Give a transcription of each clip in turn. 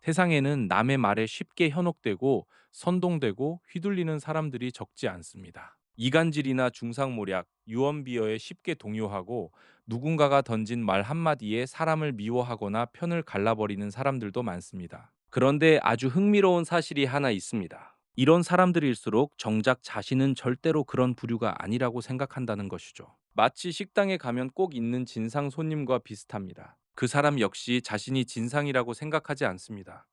세상에는 남의 말에 쉽게 현혹되고 선동되고 휘둘리는 사람들이 적지 않습니다. 이간질이나 중상모략, 유언비어에 쉽게 동요하고 누군가가 던진 말 한마디에 사람을 미워하거나 편을 갈라버리는 사람들도 많습니다. 그런데 아주 흥미로운 사실이 하나 있습니다. 이런 사람들일수록 정작 자신은 절대로 그런 부류가 아니라고 생각한다는 것이죠. 마치 식당에 가면 꼭 있는 진상 손님과 비슷합니다. 그 사람 역시 자신이 진상이라고 생각하지 않습니다.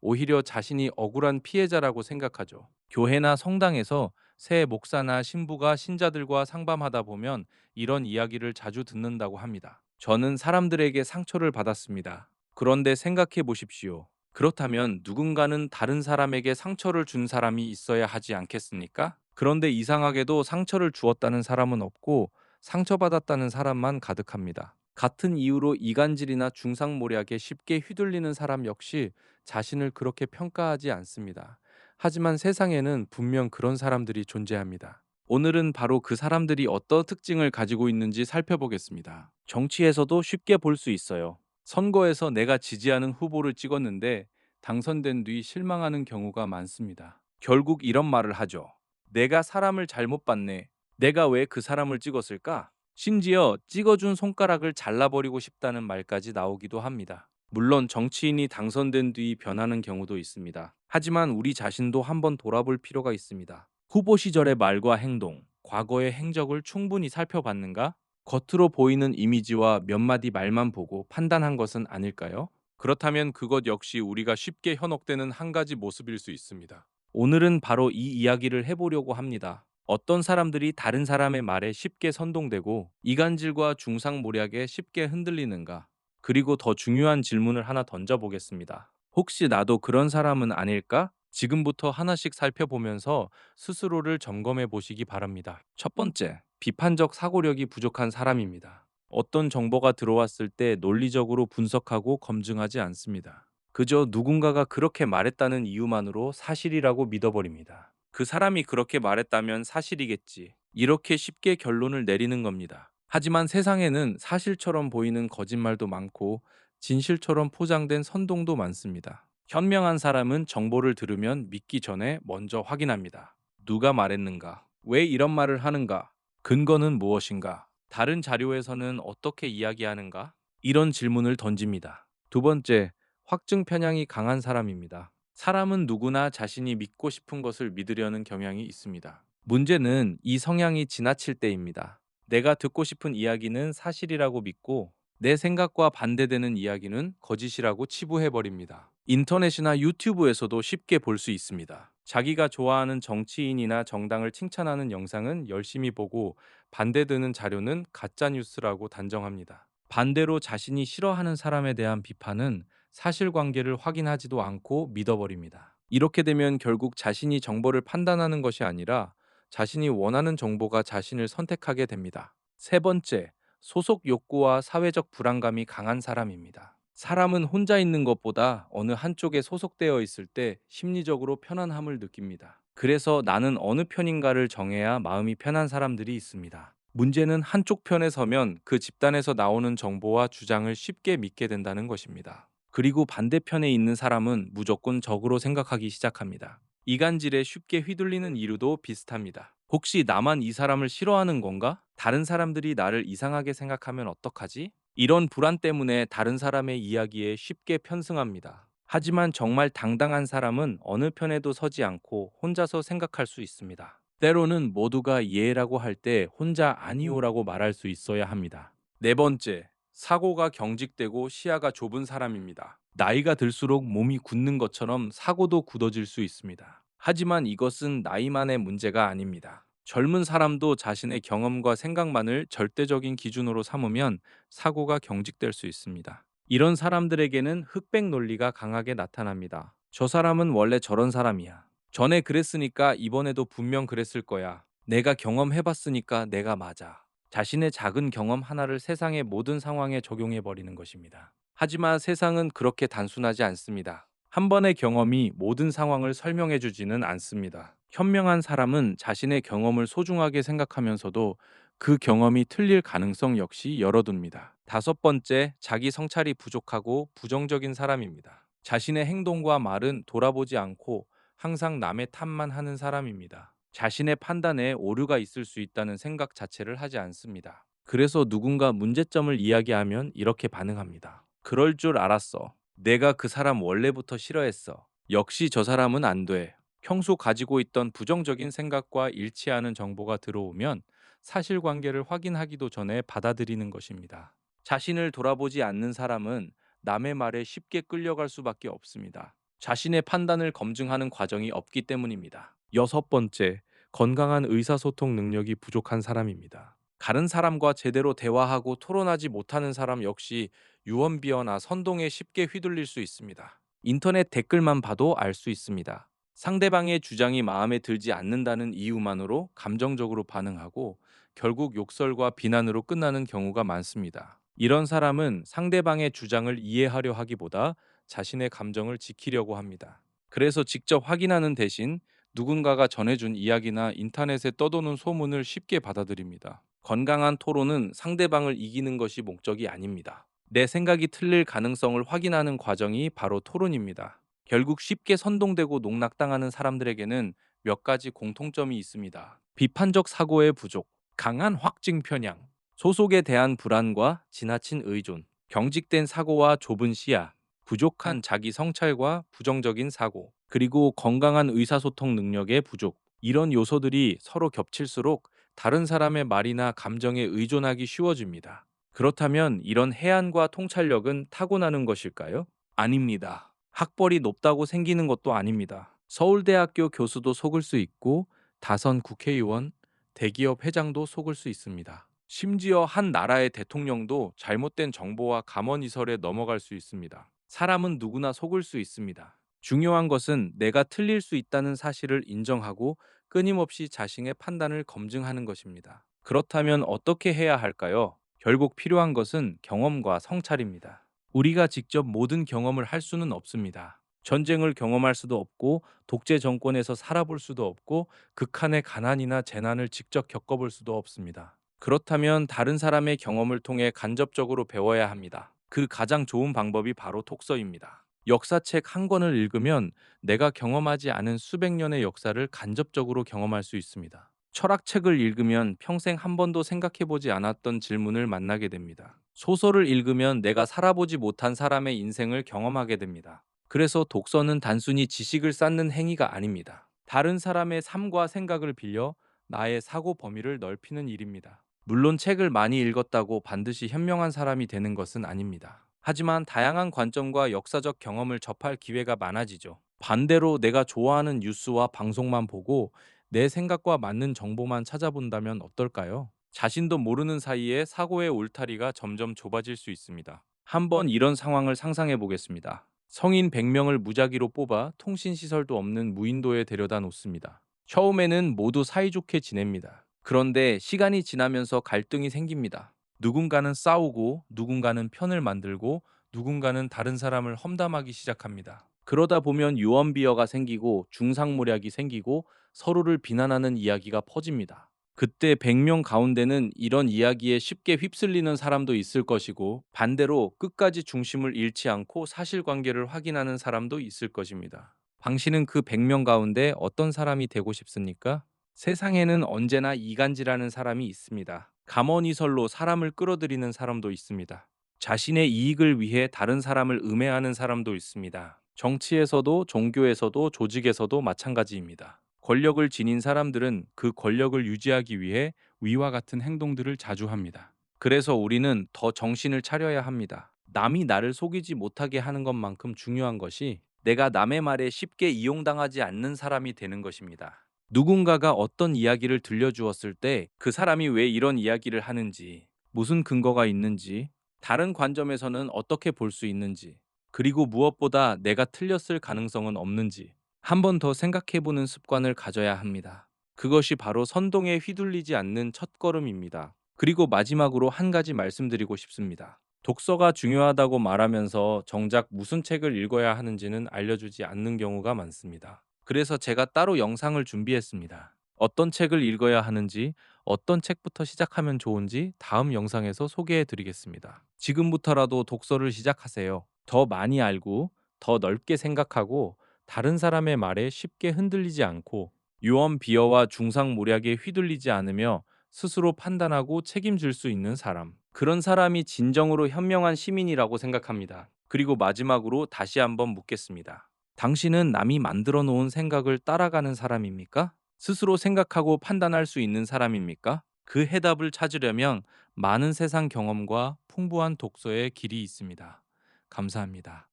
오히려 자신이 억울한 피해자라고 생각하죠. 교회나 성당에서 새 목사나 신부가 신자들과 상담하다 보면 이런 이야기를 자주 듣는다고 합니다. 저는 사람들에게 상처를 받았습니다. 그런데 생각해 보십시오. 그렇다면 누군가는 다른 사람에게 상처를 준 사람이 있어야 하지 않겠습니까? 그런데 이상하게도 상처를 주었다는 사람은 없고 상처받았다는 사람만 가득합니다. 같은 이유로 이간질이나 중상모략에 쉽게 휘둘리는 사람 역시 자신을 그렇게 평가하지 않습니다. 하지만 세상에는 분명 그런 사람들이 존재합니다. 오늘은 바로 그 사람들이 어떤 특징을 가지고 있는지 살펴보겠습니다. 정치에서도 쉽게 볼 수 있어요. 선거에서 내가 지지하는 후보를 찍었는데 당선된 뒤 실망하는 경우가 많습니다. 결국 이런 말을 하죠. 내가 사람을 잘못 봤네. 내가 왜 그 사람을 찍었을까? 심지어 찍어준 손가락을 잘라버리고 싶다는 말까지 나오기도 합니다. 물론 정치인이 당선된 뒤 변하는 경우도 있습니다. 하지만 우리 자신도 한번 돌아볼 필요가 있습니다. 후보 시절의 말과 행동, 과거의 행적을 충분히 살펴봤는가? 겉으로 보이는 이미지와 몇 마디 말만 보고 판단한 것은 아닐까요? 그렇다면 그것 역시 우리가 쉽게 현혹되는 한 가지 모습일 수 있습니다. 오늘은 바로 이 이야기를 해보려고 합니다. 어떤 사람들이 다른 사람의 말에 쉽게 선동되고 이간질과 중상모략에 쉽게 흔들리는가? 그리고 더 중요한 질문을 하나 던져보겠습니다. 혹시 나도 그런 사람은 아닐까? 지금부터 하나씩 살펴보면서 스스로를 점검해 보시기 바랍니다. 첫 번째, 비판적 사고력이 부족한 사람입니다. 어떤 정보가 들어왔을 때 논리적으로 분석하고 검증하지 않습니다. 그저 누군가가 그렇게 말했다는 이유만으로 사실이라고 믿어버립니다. 그 사람이 그렇게 말했다면 사실이겠지. 이렇게 쉽게 결론을 내리는 겁니다. 하지만 세상에는 사실처럼 보이는 거짓말도 많고 진실처럼 포장된 선동도 많습니다. 현명한 사람은 정보를 들으면 믿기 전에 먼저 확인합니다. 누가 말했는가? 왜 이런 말을 하는가? 근거는 무엇인가? 다른 자료에서는 어떻게 이야기하는가? 이런 질문을 던집니다. 두 번째, 확증 편향이 강한 사람입니다. 사람은 누구나 자신이 믿고 싶은 것을 믿으려는 경향이 있습니다. 문제는 이 성향이 지나칠 때입니다. 내가 듣고 싶은 이야기는 사실이라고 믿고 내 생각과 반대되는 이야기는 거짓이라고 치부해버립니다. 인터넷이나 유튜브에서도 쉽게 볼 수 있습니다. 자기가 좋아하는 정치인이나 정당을 칭찬하는 영상은 열심히 보고 반대되는 자료는 가짜뉴스라고 단정합니다. 반대로 자신이 싫어하는 사람에 대한 비판은 사실관계를 확인하지도 않고 믿어버립니다. 이렇게 되면 결국 자신이 정보를 판단하는 것이 아니라 자신이 원하는 정보가 자신을 선택하게 됩니다. 세 번째, 소속 욕구와 사회적 불안감이 강한 사람입니다. 사람은 혼자 있는 것보다 어느 한쪽에 소속되어 있을 때 심리적으로 편안함을 느낍니다. 그래서 나는 어느 편인가를 정해야 마음이 편한 사람들이 있습니다. 문제는 한쪽 편에 서면 그 집단에서 나오는 정보와 주장을 쉽게 믿게 된다는 것입니다. 그리고 반대편에 있는 사람은 무조건 적으로 생각하기 시작합니다. 이간질에 쉽게 휘둘리는 이유도 비슷합니다. 혹시 나만 이 사람을 싫어하는 건가? 다른 사람들이 나를 이상하게 생각하면 어떡하지? 이런 불안 때문에 다른 사람의 이야기에 쉽게 편승합니다. 하지만 정말 당당한 사람은 어느 편에도 서지 않고 혼자서 생각할 수 있습니다. 때로는 모두가 예라고 할 때 혼자 아니오라고 말할 수 있어야 합니다. 네 번째, 사고가 경직되고 시야가 좁은 사람입니다. 나이가 들수록 몸이 굳는 것처럼 사고도 굳어질 수 있습니다. 하지만 이것은 나이만의 문제가 아닙니다. 젊은 사람도 자신의 경험과 생각만을 절대적인 기준으로 삼으면 사고가 경직될 수 있습니다. 이런 사람들에게는 흑백 논리가 강하게 나타납니다. 저 사람은 원래 저런 사람이야. 전에 그랬으니까 이번에도 분명 그랬을 거야. 내가 경험해봤으니까 내가 맞아. 자신의 작은 경험 하나를 세상의 모든 상황에 적용해 버리는 것입니다. 하지만 세상은 그렇게 단순하지 않습니다. 한 번의 경험이 모든 상황을 설명해 주지는 않습니다. 현명한 사람은 자신의 경험을 소중하게 생각하면서도 그 경험이 틀릴 가능성 역시 열어둡니다. 다섯 번째, 자기 성찰이 부족하고 부정적인 사람입니다. 자신의 행동과 말은 돌아보지 않고 항상 남의 탓만 하는 사람입니다. 자신의 판단에 오류가 있을 수 있다는 생각 자체를 하지 않습니다. 그래서 누군가 문제점을 이야기하면 이렇게 반응합니다. 그럴 줄 알았어. 내가 그 사람 원래부터 싫어했어. 역시 저 사람은 안 돼. 평소 가지고 있던 부정적인 생각과 일치하는 정보가 들어오면 사실관계를 확인하기도 전에 받아들이는 것입니다. 자신을 돌아보지 않는 사람은 남의 말에 쉽게 끌려갈 수밖에 없습니다. 자신의 판단을 검증하는 과정이 없기 때문입니다. 여섯 번째, 건강한 의사소통 능력이 부족한 사람입니다. 다른 사람과 제대로 대화하고 토론하지 못하는 사람 역시 유언비어나 선동에 쉽게 휘둘릴 수 있습니다. 인터넷 댓글만 봐도 알 수 있습니다. 상대방의 주장이 마음에 들지 않는다는 이유만으로 감정적으로 반응하고 결국 욕설과 비난으로 끝나는 경우가 많습니다. 이런 사람은 상대방의 주장을 이해하려 하기보다 자신의 감정을 지키려고 합니다. 그래서 직접 확인하는 대신 누군가가 전해준 이야기나 인터넷에 떠도는 소문을 쉽게 받아들입니다. 건강한 토론은 상대방을 이기는 것이 목적이 아닙니다. 내 생각이 틀릴 가능성을 확인하는 과정이 바로 토론입니다. 결국 쉽게 선동되고 농락당하는 사람들에게는 몇 가지 공통점이 있습니다. 비판적 사고의 부족, 강한 확증 편향, 소속에 대한 불안과 지나친 의존, 경직된 사고와 좁은 시야, 부족한 자기 성찰과 부정적인 사고, 그리고 건강한 의사소통 능력의 부족. 이런 요소들이 서로 겹칠수록 다른 사람의 말이나 감정에 의존하기 쉬워집니다. 그렇다면 이런 해안과 통찰력은 타고나는 것일까요? 아닙니다. 학벌이 높다고 생기는 것도 아닙니다. 서울대학교 교수도 속을 수 있고 다선 국회의원, 대기업 회장도 속을 수 있습니다. 심지어 한 나라의 대통령도 잘못된 정보와 감언이설에 넘어갈 수 있습니다. 사람은 누구나 속을 수 있습니다. 중요한 것은 내가 틀릴 수 있다는 사실을 인정하고 끊임없이 자신의 판단을 검증하는 것입니다. 그렇다면 어떻게 해야 할까요? 결국 필요한 것은 경험과 성찰입니다. 우리가 직접 모든 경험을 할 수는 없습니다. 전쟁을 경험할 수도 없고 독재 정권에서 살아볼 수도 없고 극한의 가난이나 재난을 직접 겪어볼 수도 없습니다. 그렇다면 다른 사람의 경험을 통해 간접적으로 배워야 합니다. 그 가장 좋은 방법이 바로 독서입니다. 역사책 한 권을 읽으면 내가 경험하지 않은 수백 년의 역사를 간접적으로 경험할 수 있습니다. 철학책을 읽으면 평생 한 번도 생각해보지 않았던 질문을 만나게 됩니다. 소설을 읽으면 내가 살아보지 못한 사람의 인생을 경험하게 됩니다. 그래서 독서는 단순히 지식을 쌓는 행위가 아닙니다. 다른 사람의 삶과 생각을 빌려 나의 사고 범위를 넓히는 일입니다. 물론 책을 많이 읽었다고 반드시 현명한 사람이 되는 것은 아닙니다. 하지만 다양한 관점과 역사적 경험을 접할 기회가 많아지죠. 반대로 내가 좋아하는 뉴스와 방송만 보고 내 생각과 맞는 정보만 찾아본다면 어떨까요? 자신도 모르는 사이에 사고의 울타리가 점점 좁아질 수 있습니다. 한번 이런 상황을 상상해 보겠습니다. 성인 100명을 무작위로 뽑아 통신시설도 없는 무인도에 데려다 놓습니다. 처음에는 모두 사이좋게 지냅니다. 그런데 시간이 지나면서 갈등이 생깁니다. 누군가는 싸우고, 누군가는 편을 만들고, 누군가는 다른 사람을 험담하기 시작합니다. 그러다 보면 유언비어가 생기고, 중상모략이 생기고, 서로를 비난하는 이야기가 퍼집니다. 그때 100명 가운데는 이런 이야기에 쉽게 휩쓸리는 사람도 있을 것이고, 반대로 끝까지 중심을 잃지 않고 사실관계를 확인하는 사람도 있을 것입니다. 당신은 그 100명 가운데 어떤 사람이 되고 싶습니까? 세상에는 언제나 이간질하는 사람이 있습니다. 감언이설로 사람을 끌어들이는 사람도 있습니다. 자신의 이익을 위해 다른 사람을 음해하는 사람도 있습니다. 정치에서도 종교에서도 조직에서도 마찬가지입니다. 권력을 지닌 사람들은 그 권력을 유지하기 위해 위와 같은 행동들을 자주 합니다. 그래서 우리는 더 정신을 차려야 합니다. 남이 나를 속이지 못하게 하는 것만큼 중요한 것이 내가 남의 말에 쉽게 이용당하지 않는 사람이 되는 것입니다. 누군가가 어떤 이야기를 들려주었을 때 그 사람이 왜 이런 이야기를 하는지, 무슨 근거가 있는지, 다른 관점에서는 어떻게 볼 수 있는지, 그리고 무엇보다 내가 틀렸을 가능성은 없는지 한 번 더 생각해보는 습관을 가져야 합니다. 그것이 바로 선동에 휘둘리지 않는 첫걸음입니다. 그리고 마지막으로 한 가지 말씀드리고 싶습니다. 독서가 중요하다고 말하면서 정작 무슨 책을 읽어야 하는지는 알려주지 않는 경우가 많습니다. 그래서 제가 따로 영상을 준비했습니다. 어떤 책을 읽어야 하는지, 어떤 책부터 시작하면 좋은지 다음 영상에서 소개해 드리겠습니다. 지금부터라도 독서를 시작하세요. 더 많이 알고, 더 넓게 생각하고 다른 사람의 말에 쉽게 흔들리지 않고 유언 비어와 중상모략에 휘둘리지 않으며 스스로 판단하고 책임질 수 있는 사람. 그런 사람이 진정으로 현명한 시민이라고 생각합니다. 그리고 마지막으로 다시 한번 묻겠습니다. 당신은 남이 만들어 놓은 생각을 따라가는 사람입니까? 스스로 생각하고 판단할 수 있는 사람입니까? 그 해답을 찾으려면 많은 세상 경험과 풍부한 독서의 길이 있습니다. 감사합니다.